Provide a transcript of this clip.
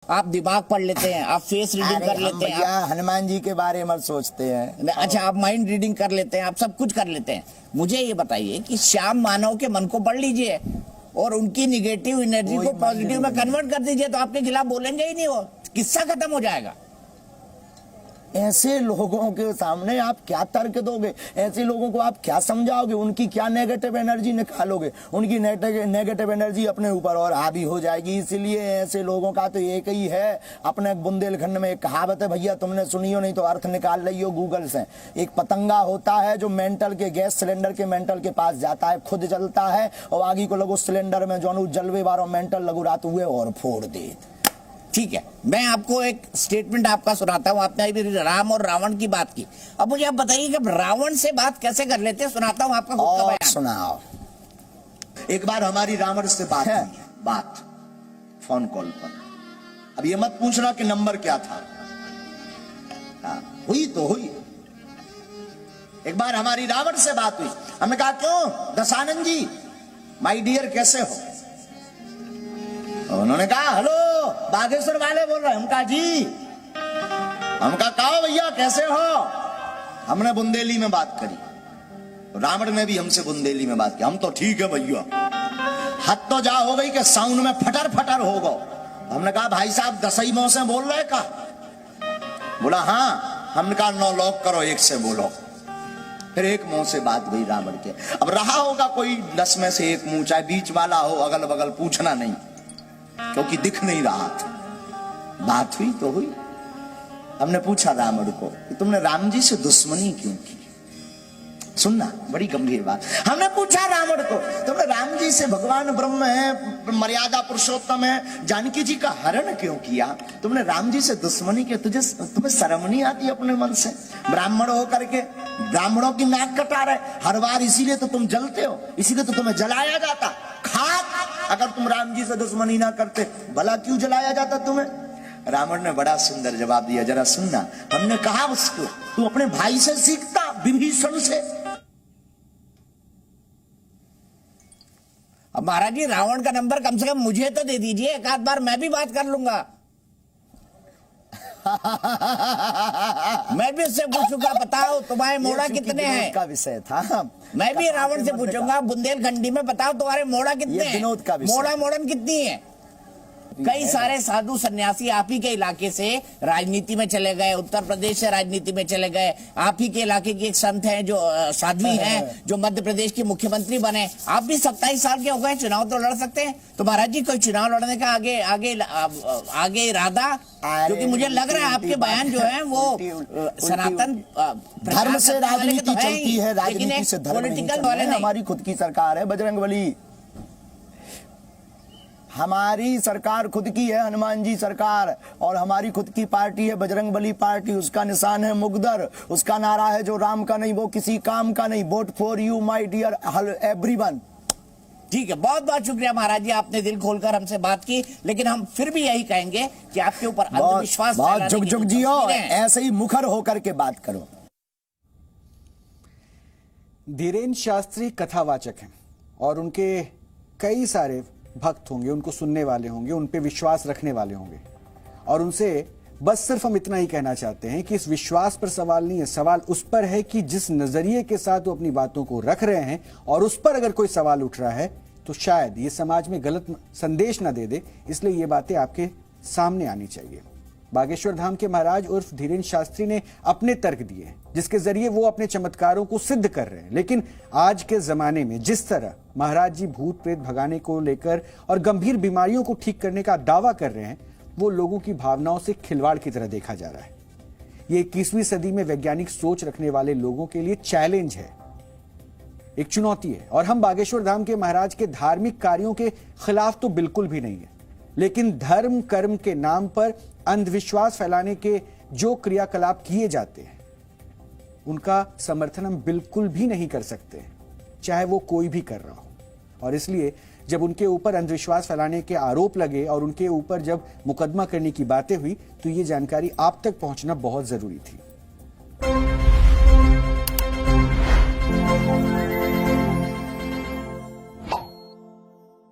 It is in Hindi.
आप दिमाग पढ़ लेते हैं, आप फेस रीडिंग कर लेते हैं, आप हनुमान जी के बारे में सोचते हैं। अच्छा आप माइंड रीडिंग कर लेते हैं, आप सब कुछ कर लेते हैं। मुझे ये बताइए कि श्याम मानव के मन को पढ़ लीजिए और उनकी निगेटिव एनर्जी को पॉजिटिव में कन्वर्ट कर दीजिए, तो आपके खिलाफ बोलेंगे ही नहीं, वो किस्सा खत्म हो जाएगा। ऐसे लोगों के सामने आप क्या तर्क दोगे? ऐसे लोगों को आप क्या समझाओगे? उनकी क्या नेगेटिव एनर्जी निकालोगे? उनकी नेगेटिव एनर्जी अपने ऊपर और हावी हो जाएगी। इसलिए ऐसे लोगों का तो एक ही है, अपने बुंदेलखंड में एक कहावत है भैया, तुमने सुनी हो नहीं तो अर्थ निकाल रही हो गूगल से। एक पतंगा होता है जो मेंटल के गैस सिलेंडर के मेंटल के पास जाता है, खुद जलता है और आगे को लगो सिलेंडर में जो जलवे बारो मेंटल लगो रात हुए और फोड़ दे। ठीक है, मैं आपको एक स्टेटमेंट आपका सुनाता हूं। आपने अभी राम और रावण की बात की, अब मुझे आप बताइए कि रावण से बात कैसे कर लेते हैं। सुनाता हूं आपका खुद का बयान। सुनाओ। एक बार हमारी रावण से बात फोन कॉल पर। अब ये मत पूछना कि नंबर क्या था, हुई तो हुई। एक बार हमारी रावण से बात हुई, हमने कहा क्यों दशानंद जी माय डियर कैसे हो? उन्होंने कहा हेलो बागेश्वर वाले बोल रहे हैं। हम कहा जी, हम कहा भैया कैसे हो? हमने बुंदेली में बात करी, रावण ने भी हमसे बुंदेली में बात की। हम तो ठीक है भैया, हद तो जा हो गई कि साउंड में फटर फटर हो गो। हमने कहा भाई साहब दसई मौ से बोल रहे का? बोला हाँ। हमने कहा 9 लॉक करो, 1 से बोलो। फिर 1 मुंह से बात हुई रावण के। अब रहा होगा कोई 10 में से 1 मुंह, चाहे बीच वाला हो, अगल बगल पूछना नहीं क्योंकि दिख नहीं रहा था। बात हुई तो हुई। हमने पूछा रावण को कि तुमने राम जी से दुश्मनी क्यों की? सुनना, बड़ी गंभीर बात। हमने पूछा रावण को तुमने राम जी से, भगवान ब्रह्म है, मर्यादा पुरुषोत्तम है, जानकी जी का हरण क्यों किया? तुमने राम जी से दुश्मनी की, तुम्हें शर्म नहीं आती अपने मन से? ब्राह्मण होकर के ब्राह्मणों की नाक कटा रहे हर बार, इसीलिए तो तुम जलते हो, इसीलिए तो तुम्हें जलाया जाता। खाक, अगर तुम राम जी से दुश्मनी ना करते भला क्यों जलाया जाता तुम्हें? रावण ने बड़ा सुंदर जवाब दिया, जरा सुनना। हमने कहा उसको तू अपने भाई से सीखता, विभीषण से। अब महाराज जी रावण का नंबर कम से कम मुझे तो दे दीजिए, एक आध बार मैं भी बात कर लूंगा। मैं भी उससे पूछूंगा बताओ तुम्हारे मोड़ा कितने हैं? का विषय था। मैं भी रावण से पूछूंगा बुंदेलखंडी में बताओ तुम्हारे मोड़ा कितने हैं? मोड़ा मोड़न कितनी है? कई सारे साधु सन्यासी आप ही के इलाके से राजनीति में चले गए, उत्तर प्रदेश से राजनीति में चले गए। आप ही के इलाके के एक संत हैं जो साध्वी हैं, जो मध्य प्रदेश के मुख्यमंत्री बने। आप भी 27 साल के हो गए, चुनाव तो लड़ सकते हैं। तो महाराज जी कोई चुनाव लड़ने का आगे इरादा? क्योंकि मुझे लग रहा है आपके बयान जो है वो सनातन धर्म से राजनीति चलती है, राजनीति से धर्म नहीं चलता है। हमारी खुद की सरकार है बजरंगबली, हमारी सरकार खुद की है हनुमान जी सरकार, और हमारी खुद की पार्टी है बजरंगबली पार्टी। उसका निशान है मुगदर, उसका नारा है जो राम का नहीं वो किसी काम का नहीं, vote for you my dear everyone. ठीक है, बहुत बहुत शुक्रिया महाराज जी, आपने दिल खोलकर हमसे बात की। लेकिन हम फिर भी यही कहेंगे कि आपके ऊपर अंधविश्वास बहुत जुग जुग जियो, ऐसे ही मुखर होकर के बात करो। धीरेन्द्र शास्त्री कथावाचक हैं और उनके कई सारे भक्त होंगे, उनको सुनने वाले होंगे, उन पे विश्वास रखने वाले होंगे, और उनसे बस सिर्फ हम इतना ही कहना चाहते हैं कि इस विश्वास पर सवाल नहीं है, सवाल उस पर है कि जिस नजरिए के साथ वो अपनी बातों को रख रहे हैं, और उस पर अगर कोई सवाल उठ रहा है तो शायद ये समाज में गलत संदेश ना दे दे, इसलिए ये बातें आपके सामने आनी चाहिए। बागेश्वर धाम के महाराज उर्फ धीरेन्द्र शास्त्री ने अपने तर्क दिए जिसके जरिए वो अपने चमत्कारों को सिद्ध कर रहे हैं। लेकिन आज के जमाने में जिस तरह महाराज जी भूत प्रेत भगाने को लेकर और गंभीर बीमारियों को ठीक करने का दावा कर रहे हैं, वो लोगों की भावनाओं से खिलवाड़ की तरह देखा जा रहा है। ये 21वीं सदी में वैज्ञानिक सोच रखने वाले लोगों के लिए चैलेंज है, एक चुनौती है। और हम बागेश्वर धाम के महाराज के धार्मिक कार्यों के खिलाफ तो बिल्कुल भी नहीं है, लेकिन धर्म कर्म के नाम पर अंधविश्वास फैलाने के जो क्रियाकलाप किए जाते हैं उनका समर्थन हम बिल्कुल भी नहीं कर सकते, चाहे वो कोई भी कर रहा हो। और इसलिए जब उनके ऊपर अंधविश्वास फैलाने के आरोप लगे और उनके ऊपर जब मुकदमा करने की बातें हुई तो ये जानकारी आप तक पहुंचना बहुत जरूरी थी।